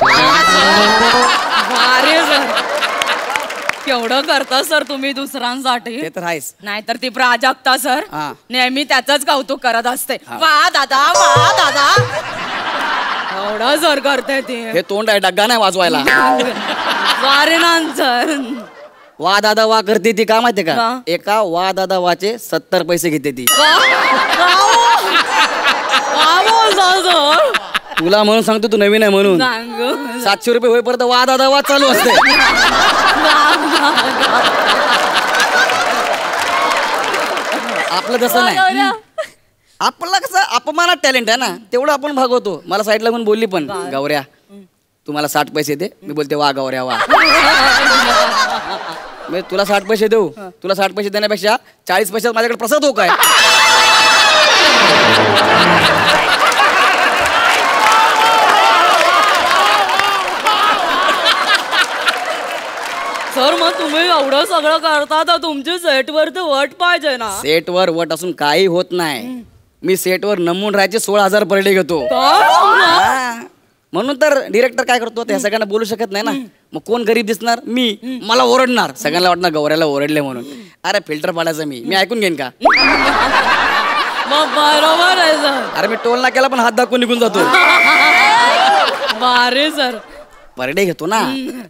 केवढं करता सर तुम्ही दुसऱ्यांसाठी. ते तर आहेच. नाहीतर ती प्राजक्ता सर नेहमी त्याच कौतुक करत असते. वा दादा वा दादा एवढं सर करते ती. हे तोंड आहे डग्गा नाही वाजवायला. सर वा दादा वा करते ती का माहितीये का? एका वा दादा वाचे 70 पैसे घेते ती. तुला म्हणून सांगतो, तू नवीन आहे म्हणून. 700 रुपये होईपर्यंत वा दादा वा चालू असते. आपलं तसं नाही. आपला कसं अपमानात टॅलेंट आहे ना, तेवढं आपण भागवतो. मला साईडला म्हणून बोलली पण, गौऱ्या तुम्हाला 60 पैसे दे. मी बोलते वा गौऱ्या वा. मी तुला 60 पैसे देऊ, तुला 60 पैसे देण्यापेक्षा 40 पैशात माझ्याकडे प्रसाद हो काय. सर मग तुम्ही एवढं सगळं करता तर तुमची सेटवर तर वट पाहिजे ना. सेटवर वट असून काही होत नाही. मी सेटवर नमून राहायचे 16,000 पर डे घेतो. म्हणून तर डिरेक्टर काय करतो त्या सगळ्यांना बोलू शकत नाही ना. मग कोण गरीब दिसणार? मी. मला ओरडणार, सगळ्यांना वाटणार गौऱ्याला ओरडले म्हणून. अरे फिल्टर पाडायचं मी ऐकून घेईन का? बरोबर आहे सर. अरे मी टोल नाक्याला पण हात दाखवून निघून जातो. बारे सर. पर डे घेतो ना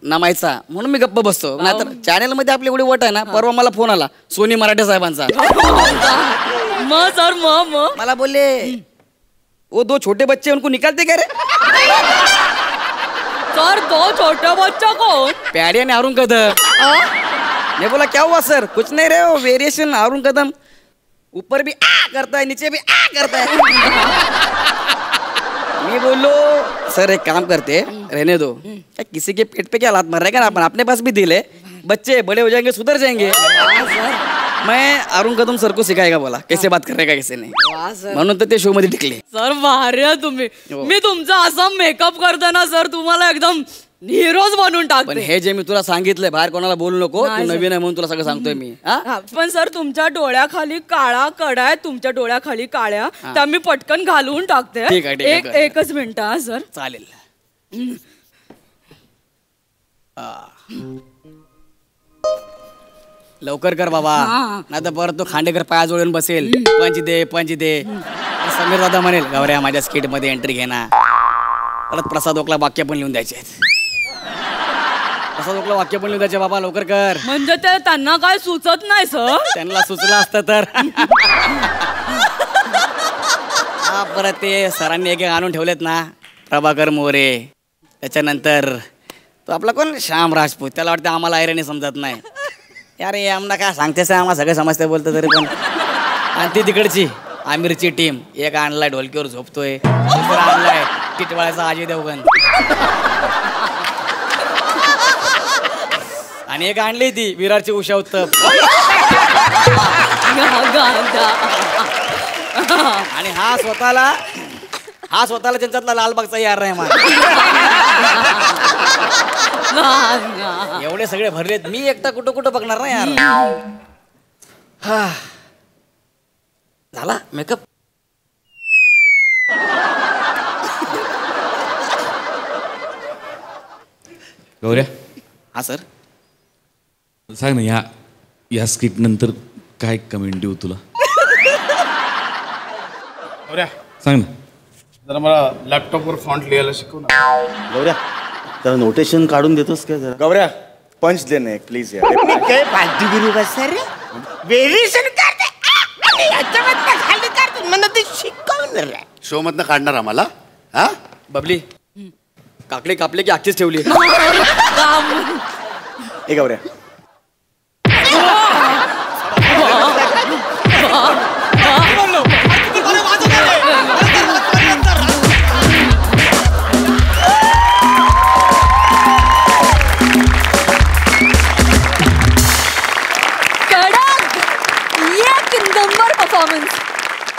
नमायचा म्हणून मी गप्प बसतो. नाहीतर चॅनल मध्ये आपली एवढी वट आहे ना. परवा मला फोन आला सोनी मराठे साहेबांचा. मग सर मग मला बोलले वो 2 छोटे बच्चे उनको निकालते क्या रे? सर 2 छोटे बच्चे कौन? प्यारी आणि अरुण कदम. मैं बोला क्या हुआ सर? कुछ नहीं रे वो वेरिएशन अरुण कदम ऊपर भी आ करता है नीचे भी आ करता है. मैं बोलो सर एक काम करते रहने दो. किसी के पेट पे क्या लात मार रहे हैं अपन, अपने पास भी दिल है. बच्चे बड़े हो जाएंगे सुधर जाएंगे. मैं अरुण कदम सर को सिखाएगा बोला कैसे बात करेगा कैसे नाही. म्हणून तर ते शो मध्ये टिकले. सर भारी आहे तुम्ही. मी तुमचा असा मेकअप करते ना सर तुम्हाला एकदम हिरोज बनवून टाकते. पण हे जे मी तुला सांगितलंय बाहेर कोणाला बोलू नको. तू नवीन आहे म्हणून तुला सगळं सांगतोय मी. पण सर तुमच्या डोळ्याखाली काळा कडा आहे, तुमच्या डोळ्याखाली काळ्या त्या मी पटकन घालवून टाकते. ठीक आहे. एकच मिनिट हा सर. चालेल. लवकर कर बाबा नाही तर परत तो खांडेकर पाया जोडून बसेल. पंच दे. समीर दादा म्हणेल गौऱ्या माझ्या स्किट मध्ये एंट्री घे ना. परत प्रसाद ओकला वाक्य पण लिहून द्यायचे. प्रसाद ओकला वाक्य पण लिहून द्यायचे. बाबा लवकर कर. म्हणजे ते त्यांना काय सुचत नाही सर? त्यांना सुचलं असतं तर. परत ते सरांनी एक आणून ठेवलेत ना प्रभाकर मोरे. त्याच्यानंतर तो आपला कोण श्याम राजपूत. त्याला वाटतं आम्हाला ऐराणी समजत नाही. अरे आम्हाला काय सांगतेस आम्हाला सगळं समजते बोलतं तरी पण. आणि ती तिकडची आमिरची टीम एक आणलाय ढोलकीवर झोपतोय. दुसरा आणलाय टिटवाळ्याचा अजय देवगण. आणि एक आणली ती विरारची उषा उत्तप. आणि हा स्वतःला त्यांच्यातला लालबागचा यार रहमान. एवढे सगळे भरलेत. मी एकटा कुठं बघणार ना यार. झाला मेकअप. गौऱ्या. हा सर. सांग ना या स्किट नंतर काय कमेंट देऊ तुला. गौऱ्या सांग ना. जरा मला लॅपटॉपवर फॉन्ट लिहायला शिकव ना. गौऱ्या जरा नोटेशन काढून देतोस काय जरा. गौऱ्या पंच दे ना प्लीज यार. काय फालतूगिरी बस सर. व्हेरिएशन करते याच्यामध्ये खाली करते मला ते शिकवणार. शो मधनं काढणार आम्हाला. हा बबली काकडे कापले की अख्खीच ठेवली. ए गौऱ्या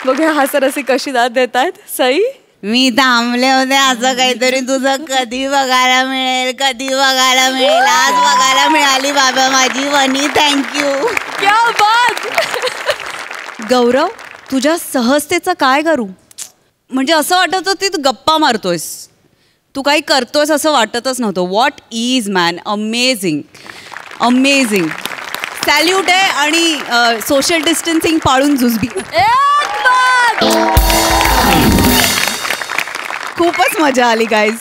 बघूया हा सर अशी कशी दाद देत आहेत. सई मी थांबले होते असं काहीतरी तुझं कधी बघायला मिळेल आज बघायला मिळाली बाबा माझी वनी. थँक्यू. क्या बात. गौरव तुझ्या सहजतेचं काय करू. म्हणजे असं वाटत होतं तू गप्पा मारतोयस. तू काही करतोयस असं वाटतच नव्हतं. What is man. Amazing. Salute आहे. आणि सोशल डिस्टन्सिंग पाळून झुजबी. खूपच मजा आली गाईज.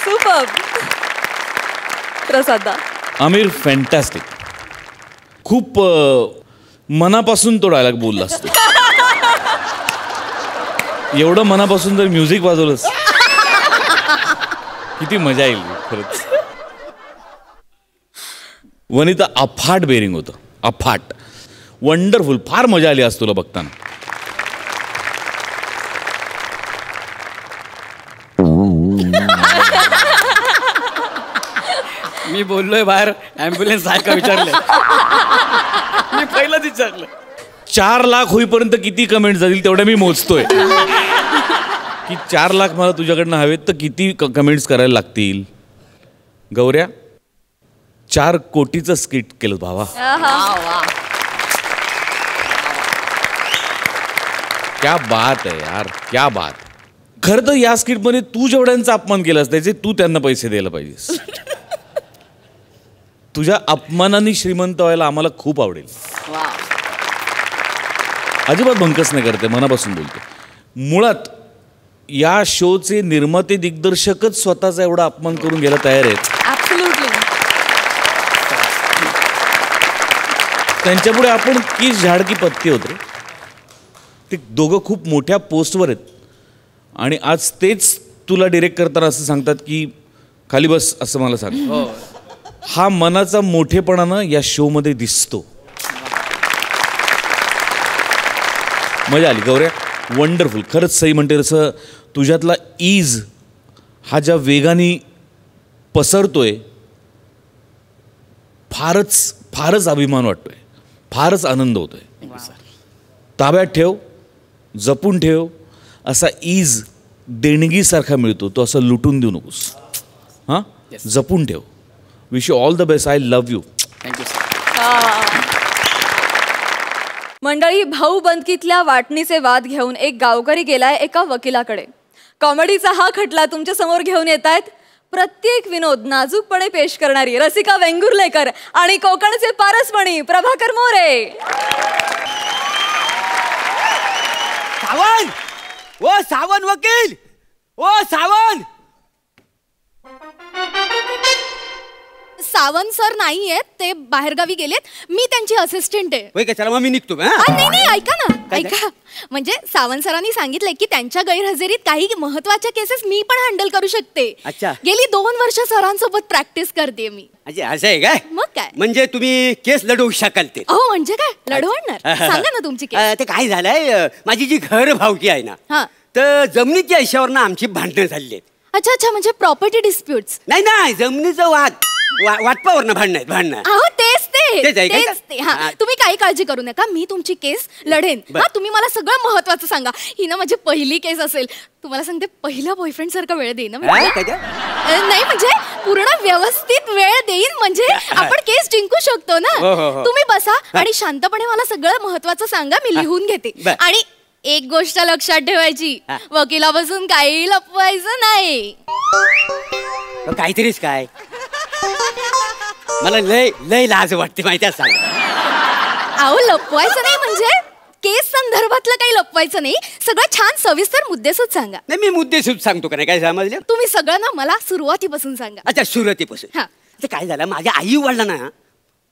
सुपर. प्रसादा. आमिर फॅन्टॅस्टिक. खूप मनापासून तो डायलॉग बोलला असतो. एवढं मनापासून जर म्युझिक वाजवलंस किती मजा येईल खरंच. वनिता अफाट बेरिंग होतं. अफाट वंडरफुल. फार मजा आली आज तुला बघताना. मी मी बोललोय बाहेर ॲम्ब्युलन्स आहे का विचारलं. मी पहिलंच विचारलं. 4 लाख होईपर्यंत किती कमेंट जातील तेवढ्या मी मोजतोय की 4 लाख मला तुझ्याकडनं हवेत तर किती कमेंट्स करायला लागतील. गौऱ्या 4 कोटीचं स्किट केलं भावा. क्या बात आहे यार, क्या बात. खरं तर या स्किटमध्ये तू जेवढ्यांचा अपमान केलास त्याचे तू त्यांना पैसे द्यायला पाहिजेस. तुझ्या अपमानाने श्रीमंत व्हायला आम्हाला खूप आवडेल. अजिबात भंकस नाही करते, मनापासून बोलते. मुळात या शोचे निर्माते दिग्दर्शकच स्वतःचा एवढा अपमान करून घ्यायला तयार आहेत. त्यांच्यापुढे आपण की झाड की पत्ती होते. ते दोघं खूप मोठ्या पोस्टवर आहेत आणि आज तेच तुला डिरेक्ट करताना असं सांगतात की खाली बस असं मला सांग. हा मनाचा मोठेपणानं या शोमध्ये दिसतो. मजा आली गौऱ्या, वंडरफुल. खरंच सई म्हणते तसं तुझ्यातला ईज हा ज्या वेगाने पसरतोय फारच अभिमान वाटतोय, फारच आनंद होतोय. ताब्यात ठेव, जपून ठेव. असा ईज देणगीसारखा मिळतो, तो असं लुटून देऊ नकोस. हां, जपून ठेव. Wish you all the best. I love you. Thank you. मंडळी, भाऊबंदकीतल्या वाटणीचे वाद घेऊन एक गावकरी गेलाय एका वकिलाकडे. कॉमेडीचा हा खटला तुमच्या समोर घेऊन येत आहेत प्रत्येक विनोद नाजूकपणे पेश करणारी रसिका वेंगुर्लेकर आणि कोकणचे पारसमणी प्रभाकर मोरे. सावंत, ओ सावंत वकील, ओ सावंत. सावंत सर नाही आहेत, ते बाहेरगावी गेलेत. मी त्यांची असिस्टंट आहे. होय का? चला मग मी निघतो. नाही, ऐका ना, ऐका. म्हणजे सावंत सरांनी सांगितलंय की त्यांच्या गैरहजेरीत काही महत्वाच्या केसेस मी पण हँडल करू शकते. अच्छा. गेली 2 वर्ष सरांसोबत प्रॅक्टिस करते मी. अच्छा, असं आहे काय? मग काय? म्हणजे तुम्ही केस लढवू शकाल ते? हो, म्हणजे काय लढवणार? सांगा ना तुमची केस. ते काय झालंय, माझी जी घर भावकी आहे ना, तर जमिनीच्या हिशावर ना आमची भांडणं झाली आहेत. अच्छा, म्हणजे प्रॉपर्टी डिस्प्युट्स? नाही, जमिनीचं वाटपावर ना भांडणं. अहो, तेच आहे का? ते. हा, तुम्ही काही काळजी करू नका, मी तुमची केस लढेन. हा, तुम्ही मला सगळं महत्वाचं सांगा. ही ना माझी पहिली केस असेल. तुम्हाला सांगते, पहिल्या बॉयफ्रेंड सारखा वेळ देईन. नाही, म्हणजे पूर्ण व्यवस्थित वेळ देईन, म्हणजे आपण केस जिंकू शकतो ना. तुम्ही बसा आणि शांतपणे मला सगळं महत्वाचं सांगा, मी लिहून घेते. आणि एक गोष्ट लक्षात ठेवायची, वकिलापासून काही लपवायचं नाही. काहीतरीच काय, मला लय लाज वाटते माहिती आहे. सांग. अहो, लपवायचं नाही म्हणजे केस संदर्भातलं काही लपवायचं नाही. सगळं छान सविस्तर मुद्देसूद सांगा. नाही, मी मुद्देसूद सांगतो का नाही, काय समजलं? तुम्ही सगळं ना मला सुरुवातीपासून सांगा. अच्छा, सुरुवातीपासून. ते काय झालं, माझ्या आई वडिलांना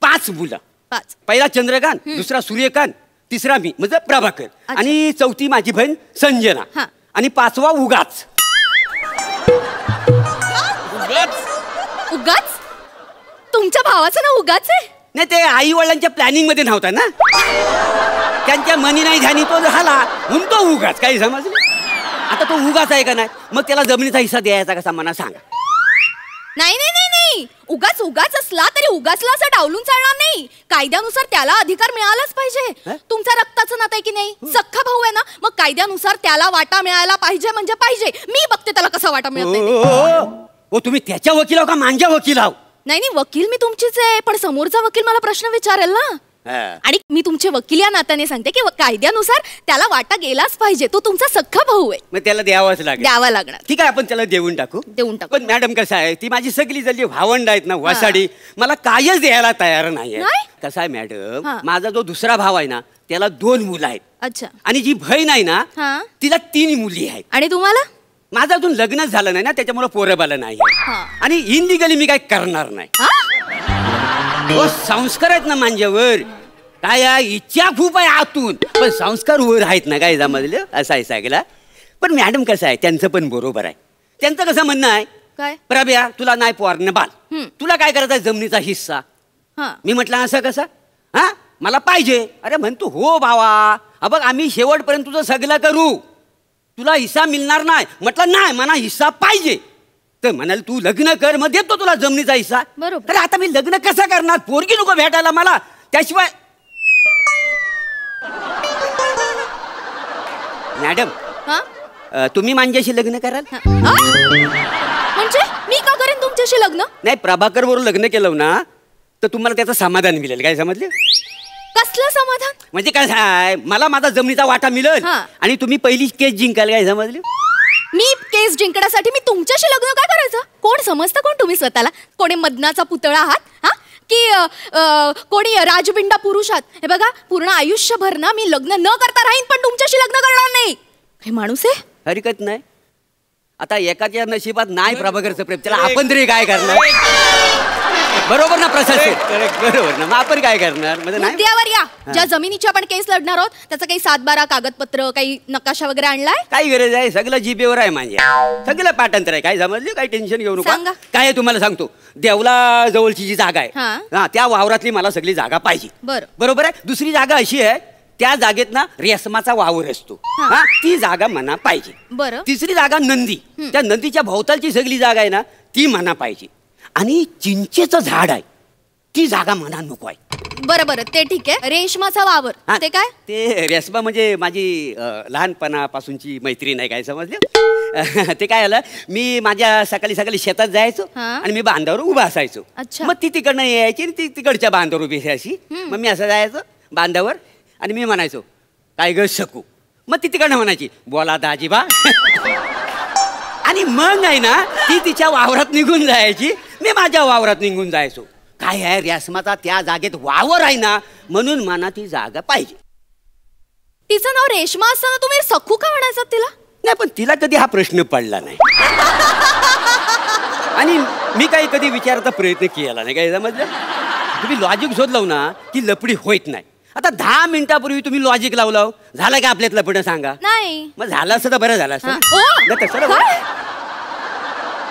5 मुलं. 5. पहिला चंद्रकांत, दुसरा सूर्यकांत, तिसरा मी म्हणजे प्रभाकर, आणि चौथी माझी बहीण संजना, आणि 5वा उगाच. उगाच? तुमच्या भावाचं नाव उगाच आहे? नाही, ते आई वडिलांच्या प्लॅनिंग मध्ये नव्हता ना, त्यांच्या मनी नाही ध्यानी तो झाला म्हणून तो उगाच. काही समजलं? आता तो उगाच आहे का नाही, मग त्याला जमिनीचा हिस्सा द्यायचा कसा मला सांगा. नाही, उगाच असला तरी उगाचला असं डावलून चालणार नाही. कायद्यानुसार त्याला अधिकार मिळालाच पाहिजे. तुमचा रक्ताचं नातं आहे की नाही, सख्खा भाऊ आहे ना, मग कायद्यानुसार त्याला वाटा मिळायला पाहिजे म्हणजे पाहिजे. मी बघते त्याला कसा वाटा मिळत. तुम्ही त्याच्या वकील आहो का माझ्या वकील आहो? नाही, वकील मी तुमचीच आहे, पण समोरचा वकील मला प्रश्न विचारेल ना. आणि मी तुमचे वकील या नात्याने सांगते की कायद्यानुसार त्याला वाटा गेलाच पाहिजे. तो तुमचा सख्खा भाऊ आहे, मग त्याला द्यावाच लागेल. द्यावा लागणार. ठीक आहे, आपण त्याला देऊन टाकू. पण मॅडम कसं आहे, ती माझी सगळी जल्ली भावंड आहेत ना, वासाडी, मला कायच द्यायला तयार नाहीये. कसं आहे मॅडम, माझा जो दुसरा भाव आहे ना, त्याला 2 मुलं आहेत. अच्छा. आणि जी बहीण आहे ना, तिला 3 मुली आहेत. आणि तुम्हाला? माझं अजून लग्नच झालं नाही ना, त्याच्यामुळे पोरं बालं नाही. आणि इनलिगली मी काय करणार नाही. संस्कार आहेत ना माझ्यावर, काय इच्छा खूप आहे आतून, पण संस्कार वर आहेत ना. काय समजलं? असं आहे सगळं. पण मॅडम कसं आहे, त्यांचं पण बरोबर आहे. त्यांचं कसं म्हणणं आहे, काय प्रभ्या तुला नाही पोरणे बाल, तुला काय करायचं आहे जमिनीचा हिस्सा. मी म्हटलं असं कसं, हा मला पाहिजे. अरे म्हणतो हो भावा, बघ आम्ही शेवटपर्यंत तुझं सगळं करू, तुला हिस्सा मिळणार नाही. म्हटलं नाही, मला हिस्सा पाहिजे. तर म्हणाल तू लग्न कर, मग देतो तुला जमिनीचा हिस्सा. बरोबर. तर आता मी लग्न कसं करणार? पोरगी नको भेटायला मला, त्याशिवाय. मॅडम तुम्ही माझ्याशी लग्न कराल? म्हणजे मी का करेन तुमच्याशी लग्न? नाही, प्रभाकर बरोबर लग्न केलं ना तर तुम्हाला त्याचं समाधान मिळेल. काय समजले? कसलं समाधान? म्हणजे काय आहे, मला माझा जमिनीचा वाटा मिळेल आणि तुम्ही पहिली केस जिंकाल. काय समजले? मी केस जिंकण्यासाठी मी तुमच्याशी लग्न काय करायचं? कोण समजतं कोण तुम्ही स्वतःला? कोणी मदनाचा पुतळा आहात हा की कोणी राजबिंडा पुरुष आहात? हे बघा, पूर्ण आयुष्यभर ना मी लग्न न करता राहीन, पण तुमच्याशी लग्न करणार नाही. हे माणूस आहे? हरकत नाही. आता एकाच्या नशिबात नाही प्रभाकरचं प्रेम, त्याला आपण तरी काय करणार? बरोबर ना प्रसाद? बरोबर ना, मग आपण काय करणार? मुद्द्यावर या. ज्या जमिनीची आपण केस लढणार आहोत त्याचं काही 7-12 कागदपत्र, काही नकाशा वगैरे आणलाय? काय गरज आहे? सगळं जीबेवर आहे माझ्या, सगळं पाठांतर आहे. काय समजले? काही टेन्शन घेऊ नका. काय आहे तुम्हाला सांगतो, देवला जवळची जी जागा आहे त्या वावरातली मला सगळी जागा पाहिजे. बरोबर आहे. दुसरी जागा अशी आहे, त्या जागेत ना रेशमाचा वावर असतो, ती जागा मना पाहिजे. बरं. तिसरी जागा नंदी, त्या नंदीच्या भोवतालची सगळी जागा आहे ना ती मना पाहिजे. आणि चिंचेचं झाड आहे, ती जागा मना नको आहे. बरं बरं, ते ठीक आहे. रेशमाचा वावर ते काय? ते रेशमा म्हणजे माझी लहानपणापासूनची मैत्रीण आहे. काय समजले? ते काय आलं, मी माझ्या सकाळी सकाळी शेतात जायचो आणि मी बांधावर उभा असायचो. मग ती तिकडनं यायची आणि ती तिकडच्या बांधावर उभी असायची. मग मी असं जायचो बांधावर आणि मी म्हणायचो काय ग शकू. मग ती तिकडनं म्हणायची बोला दाजीबा. आणि मग आहे ना ती तिच्या वावरात निघून जायची, मी माझ्या वावरात निघून जायचो. काय आहे, रेशमाचा त्या जागेत वावर आहे ना, म्हणून मला ती जागा पाहिजे. तिचं नाव रेशमा असताना तुम्ही सखू का म्हणायचं तिला? नाही, पण तिला कधी हा प्रश्न पडला नाही आणि मी काही कधी विचारायचा प्रयत्न केला नाही. काय समजलं? तुम्ही लॉजिक शोधलाव ना की लपडी होत नाही. आता 10 मिनिटापूर्वी तुम्ही लॉजिक लावलाव, झालं का आपल्यात लपड? सांगा. नाही. मग झालं असतं तर बरं झालं असतं.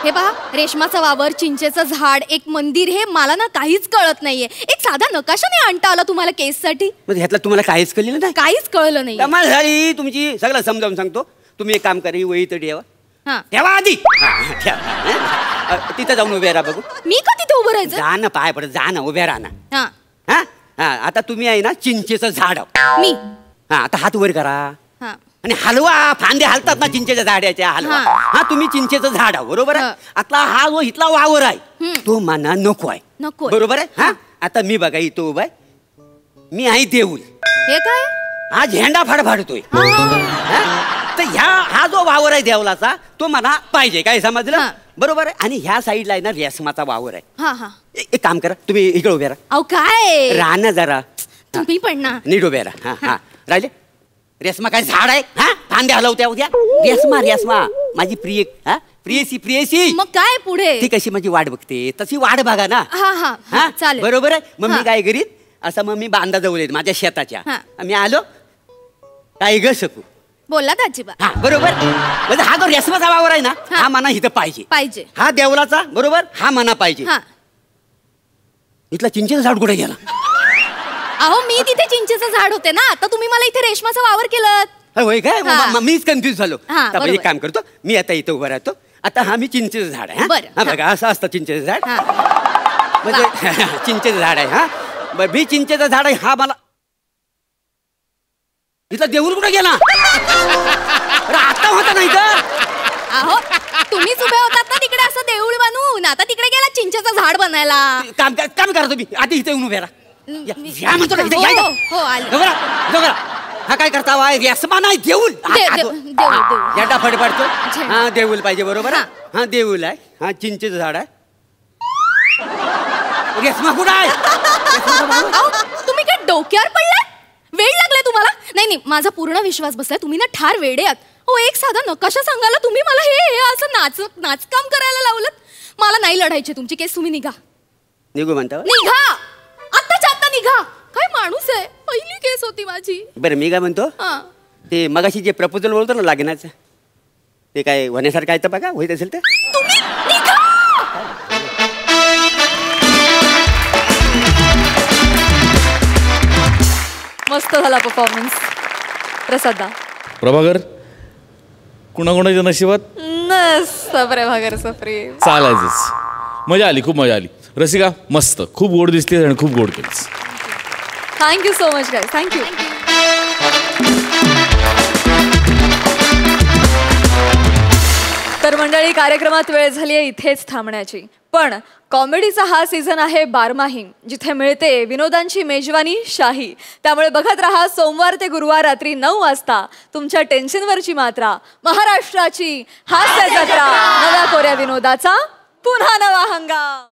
हे पहा, रेशमाचा वावर, चिंचेचं झाड, एक मंदिर, हे मला ना काहीच कळत नाहीये. एक साधा नकाशा नाही आणता आला तुम्हाला केससाठी? मग ह्यातलं तुम्हाला काहीच कळलं नाही? काहीच कळलं नाही. कमाल झाली तुमची. सगळं समजावून सांगतो. तुम्ही एक काम करा, वही तर ठेवा. ठेवा आधी. तिथं जाऊन उभे राहा. बघू. मी का तिथे उभं राहायचं? जा ना, पाय पडत जा ना, उभे राहा ना. आता तुम्ही आहे ना चिंचेचं झाड. मी आता हात वर करा आणि हलवा. फांदे हलतात ना चिंचेच्या झाडाच्या, हलवा. तुम्ही चिंचेचं झाड आहो, बरोबर आहे. आता हा जो इथला वावर आहे तो मना नको आहे, नको, बरोबर आहे. आता मी बघा इथं उभा आहे, मी आहे देऊल. हे काय? हा झेंडा फडफडतोय. तर हा जो वावर आहे देवलाचा तो मला पाहिजे. काय समजलं? बरोबर आहे. आणि ह्या साईडला आहे ना रेशमाचा वावर आहे. एक काम करा, तुम्ही इकडे उभे राहा. अहो काय राहा ना जरा. तुम्ही पण ना नीट उभे राहा. हा राहिले. रेशमा काय झाड आहे? फांदे हलवत्या उद्या. रेशमा रेशमा माझी प्रिय, प्रियसी प्रियसी. मग काय पुढे? ती कशी माझी वाट बघते तशी वाट बघा ना. चालेल. बरोबर आहे. मग मी काय करीत, असं मग मी बांधा जवळ येत माझ्या शेताच्या. मी आलो काय ग शकू. बोला दाजीबा. बरोबर. म्हणजे हा जो रेशमाचा वावर आहे ना हा मना इथं पाहिजे. पाहिजे. हा देवलाचा, बरोबर, हा मना पाहिजे. इथला चिंचेचं झाड कुठे गेला? अहो मी तिथे चिंचेचं झाड होते ना, आता तुम्ही मला इथे रेशमाचा वावर केलं. होय काय? मीच कन्फ्युज झालो. एक काम करतो मी, आता इथं उभं राहतो. आता हा मी चिंचेचं झाड आहे. हा बघा असं असतं चिंचेचं झाड. म्हणजे चिंचेचं झाड आहे. हा मी चिंचेचं झाड आहे. हा मला इथला देऊळ कुठे गेला? आता होता नाही तर. अहो तुम्हीच उभे होतात ना तिकडे असं देऊळ बनवून, आता तिकडे गेला चिंचेचं झाड बनायला. काम करा तुम्ही, आधी इथे येऊन उभे राहा. हा काय करता? रेशमा नाही देऊळ. झेंडा फडफडतो. हा देऊळ पाहिजे, बरोबर. हा देऊळ आहे. हा चिंचेचं झाड आहे. रेशमा कुठं आहे? तुम्ही काय डोक्यावर पडलाय? वेळ लागलाय तुम्हाला? नाही, माझा पूर्ण विश्वास बसलाय, तुम्ही ना ठार वेडे आहात. हो, एक साधा नकाशा सांगायला तुम्ही मला हे असं नाचकाम करायला लावलं. मला नाही लढायचे तुमची केस, तुम्ही निघा. निघू म्हणता? निघा, आत्ताच्या आत्ता निघा. काय माणूस आहे, पहिली केस होती माझी. बरं मी काय म्हणतो, ते मगाशी जे प्रपोजल बोलतो ना लग्नाचं, ते काय होण्यासारखं आहे तर बघा, होत असेल तर तुम्ही निघा. मस्त झाला परफॉर्मन्स प्रसादा. प्रभाकर कुणाकुणाच्या नशिबात सप्रे भागर सप्रे चालायचंच. मजा आली, खूप मजा आली. रसिका मस्त, खूप गोड दिसतेस आणि खूप गोड केलीस. Thank you so much guys, thank you. तर मंडळी, कार्यक्रमात वेळ झाली आहे इथेच थांबण्याची. पण कॉमेडीचा हा सीझन आहे बारमाही, जिथे मिळते विनोदांची मेजवानी शाही. त्यामुळे बघत रहा सोमवार ते गुरुवार रात्री 9 वाजता तुमच्या टेन्शनवरची मात्रा, महाराष्ट्राची हास्य जत्रा, नव्या कोऱ्या विनोदाचा पुन्हा नवा हंगाम.